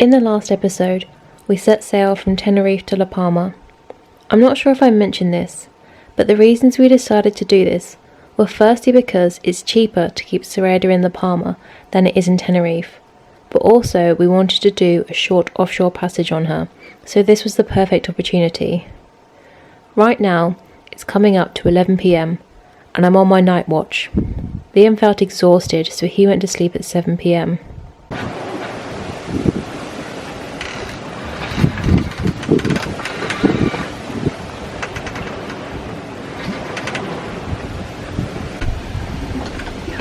In the last episode, we set sail from Tenerife to La Palma. I'm not sure if I mentioned this, but the reasons we decided to do this were firstly because it's cheaper to keep Sareda in La Palma than it is in Tenerife, but also we wanted to do a short offshore passage on her, so this was the perfect opportunity. Right now, it's coming up to 11 PM, and I'm on my night watch. Liam felt exhausted, so he went to sleep at 7 PM.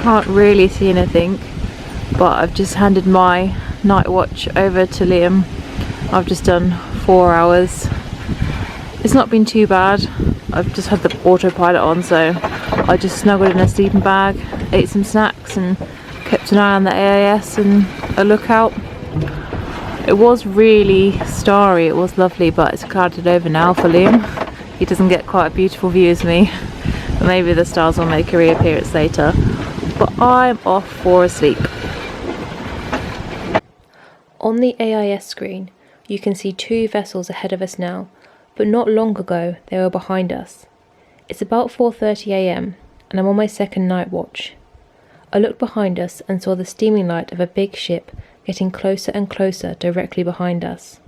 Can't really see anything, but I've just handed my night watch over to Liam. I've just done 4 hours. It's not been too bad. I've just had the autopilot on, so I just snuggled in a sleeping bag, ate some snacks and kept an eye on the AIS and a lookout. It was really starry, it was lovely, but it's clouded over now for Liam. He doesn't get quite a beautiful view as me, but maybe the stars will make a reappearance later. But I'm off for a sleep. On the AIS screen, you can see 2 vessels ahead of us now, but not long ago they were behind us. It's about 4:30 AM, and I'm on my second night watch. I looked behind us and saw the steaming light of a big ship getting closer and closer directly behind us.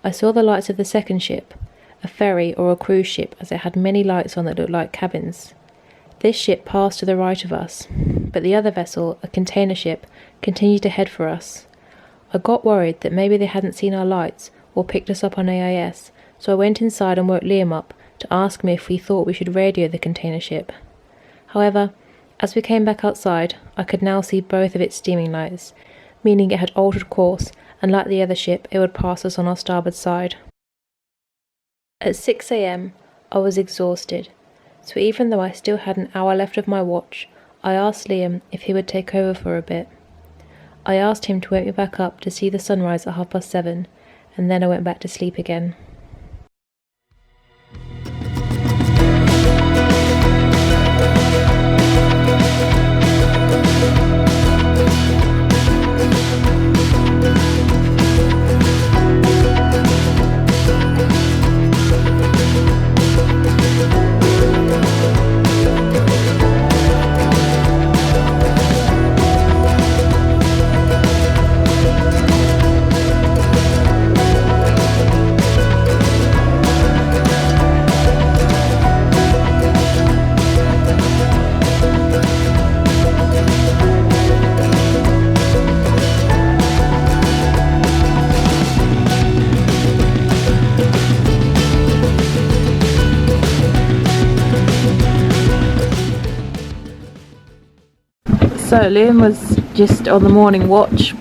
I saw the lights of the second ship, a ferry or a cruise ship, as it had many lights on that looked like cabins. This ship passed to the right of us, but the other vessel, a container ship, continued to head for us. I got worried that maybe they hadn't seen our lights or picked us up on AIS, so I went inside and woke Liam up to ask me if we thought we should radio the container ship. However, as we came back outside, I could now see both of its steaming lights, meaning it had altered course, and like the other ship, it would pass us on our starboard side. At 6 AM, I was exhausted, so even though I still had an hour left of my watch, I asked Liam if he would take over for a bit. I asked him to wake me back up to see the sunrise at 7:30, and then I went back to sleep again. So Liam was just on the morning watch.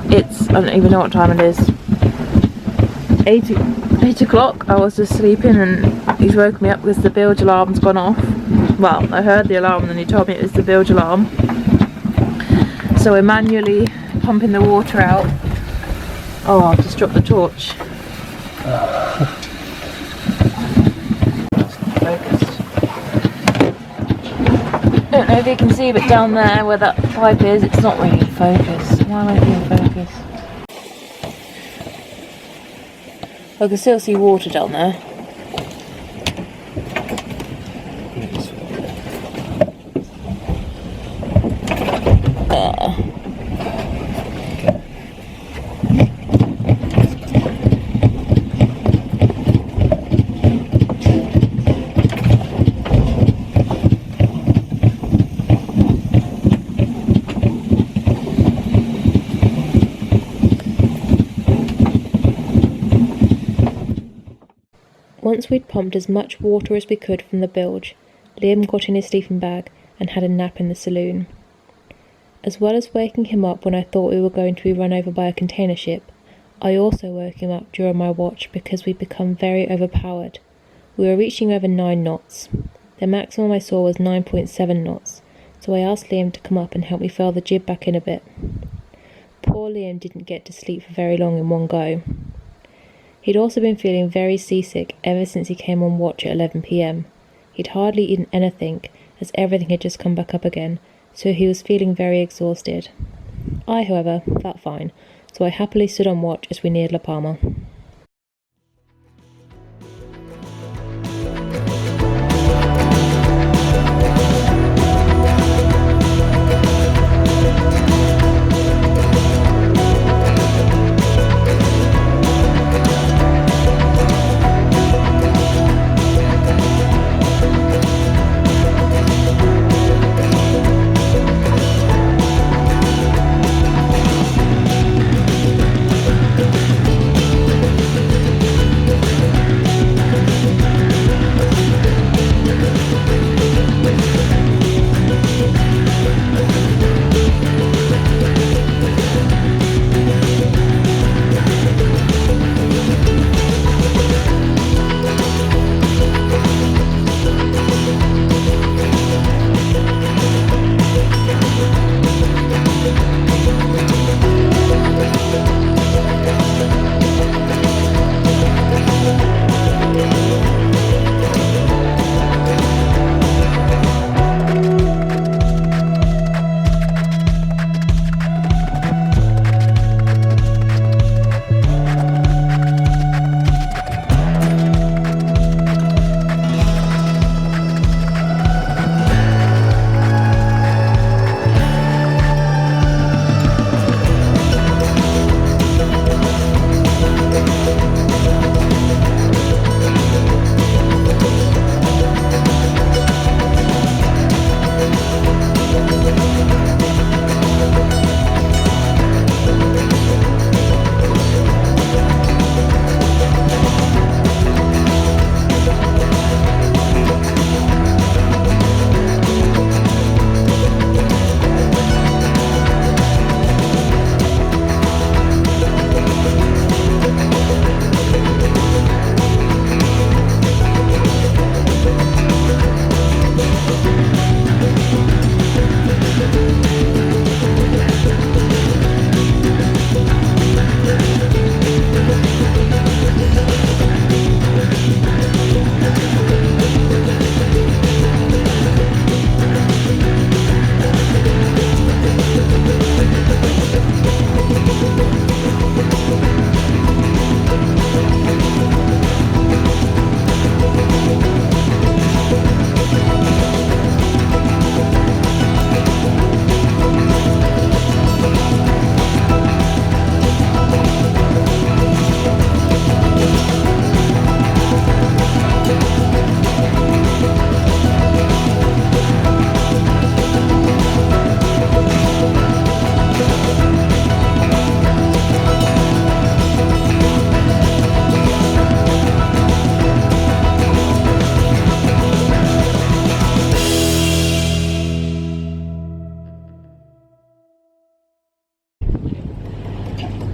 I don't even know what time it is. 8 o'clock. I was just sleeping and he's woke me up because the bilge alarm's gone off. Well, I heard the alarm and then he told me it was the bilge alarm. So we're manually pumping the water out. Oh, I've just dropped the torch. I don't know if you can see, but down there where that pipe is, it's not really in focus. Why am I in focus? I can still see water down there. Once we'd pumped as much water as we could from the bilge, Liam got in his sleeping bag and had a nap in the saloon. As well as waking him up when I thought we were going to be run over by a container ship, I also woke him up during my watch because we'd become very overpowered. We were reaching over 9 knots. The maximum I saw was 9.7 knots, so I asked Liam to come up and help me furl the jib back in a bit. Poor Liam didn't get to sleep for very long in one go. He'd also been feeling very seasick ever since he came on watch at 11 PM. He'd hardly eaten anything, as everything had just come back up again, so he was feeling very exhausted. I, however, felt fine, so I happily stood on watch as we neared La Palma.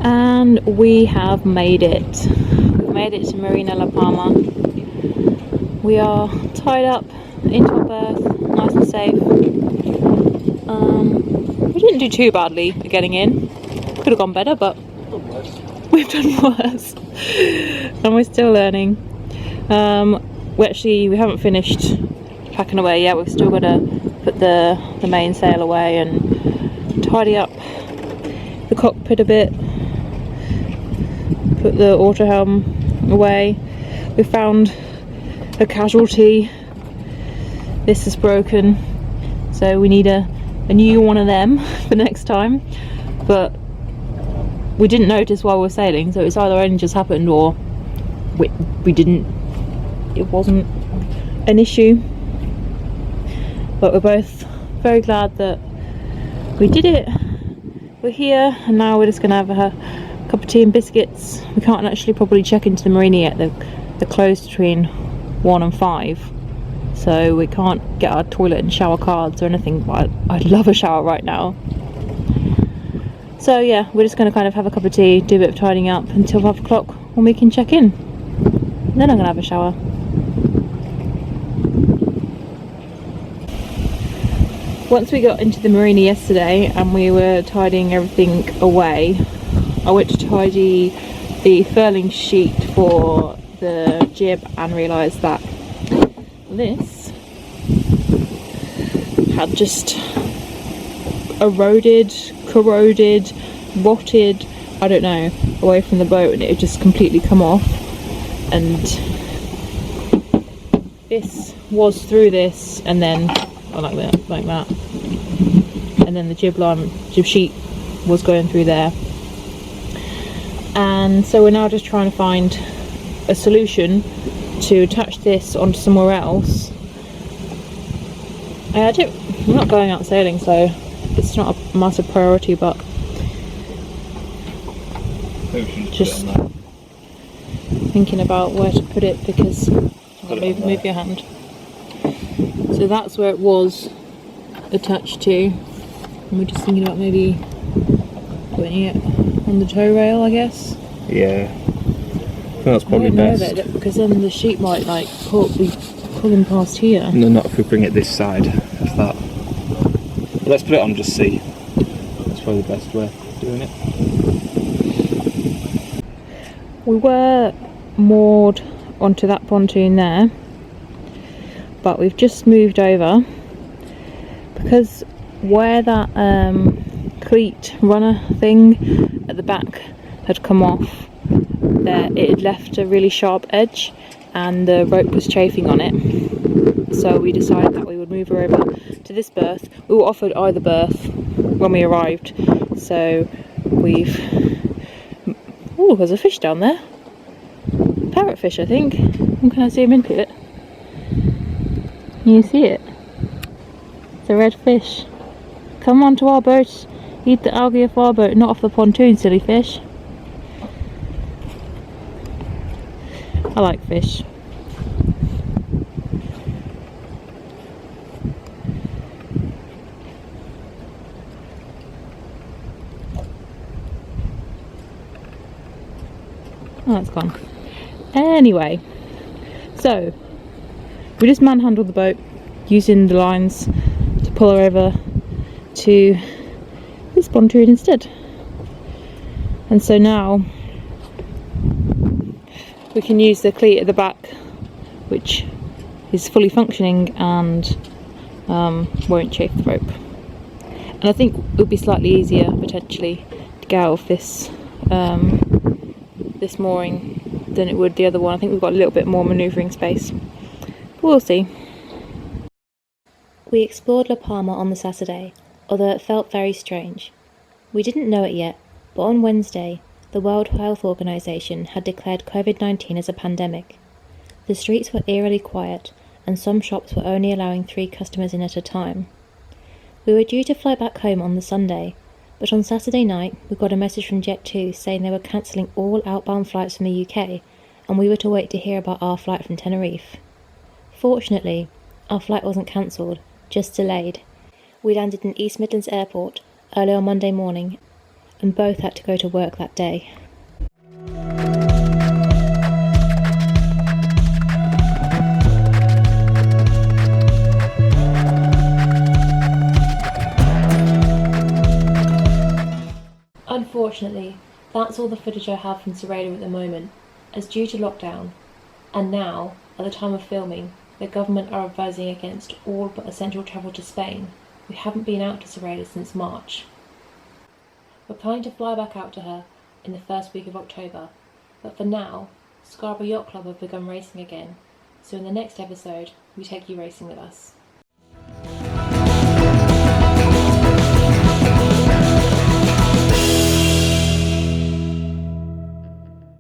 And we have made it. We've made it to Marina La Palma. We are tied up into our berth, nice and safe. We didn't do too badly at getting in. Could have gone better, but we've done worse. And we're still learning. We haven't finished packing away yet. We've still got to put the mainsail away and tidy up the cockpit a bit. Put the auto helm away. We found a casualty. This is broken, so we need a new one of them for next time. But we didn't notice while we were sailing, so it's either only just happened or we didn't. It wasn't an issue. But we're both very glad that we did it. We're here, and now we're just gonna have a cup of tea and biscuits. We can't actually probably check into the marina yet. They're closed between 1 and 5, so we can't get our toilet and shower cards or anything, but I'd love a shower right now. So yeah, we're just going to kind of have a cup of tea, do a bit of tidying up until 5 o'clock when we can check in. Then I'm going to have a shower. Once we got into the marina yesterday and we were tidying everything away, I went to tidy the furling sheet for the jib and realised that this had just eroded, corroded, rotted, I don't know, away from the boat, and it would just completely come off. And this was through this, and then like that, and then the jib sheet was going through there. And so we're now just trying to find a solution to attach this onto somewhere else. I'm not going out sailing, so it's not a massive priority, but just thinking about where to put it, because move your hand. So that's where it was attached to, and we're just thinking about maybe putting it on the tow rail, I guess. Yeah, I think that's probably best. That, because then the sheet might like be pulling past here. No, not if we bring it this side. If that. But let's put it on and just see. That's probably the best way of doing it. We were moored onto that pontoon there, but we've just moved over because where that cleat runner thing at the back had come off, there it had left a really sharp edge and the rope was chafing on it. So we decided that we would move her over to this berth. We were offered either berth when we arrived, so we've... Oh, there's a fish down there. Parrotfish, I think. Can I zoom into it? Can you see it? It's a red fish. Come onto our boat. Eat the algae off our boat, not off the pontoon, silly fish. I like fish. Oh, it's gone. Anyway, so we just manhandled the boat using the lines to pull her over to this pontoon instead. And so now we can use the cleat at the back, which is fully functioning and won't chafe the rope. And I think it would be slightly easier potentially to get out of this this mooring than it would the other one. I think we've got a little bit more manoeuvring space. But we'll see. We explored La Palma on the Saturday, although it felt very strange. We didn't know it yet, but on Wednesday, the World Health Organization had declared COVID-19 as a pandemic. The streets were eerily quiet, and some shops were only allowing 3 customers in at a time. We were due to fly back home on the Sunday, but on Saturday night we got a message from Jet2 saying they were cancelling all outbound flights from the UK, and we were to wait to hear about our flight from Tenerife. Fortunately, our flight wasn't cancelled, just delayed. We landed in East Midlands Airport early on Monday morning, and both had to go to work that day. Unfortunately, that's all the footage I have from Sareda at the moment, as due to lockdown, and now, at the time of filming, the government are advising against all but essential travel to Spain. We haven't been out to Sareda since March. We're planning to fly back out to her in the first week of October, but for now, Scarborough Yacht Club have begun racing again, so in the next episode, we take you racing with us.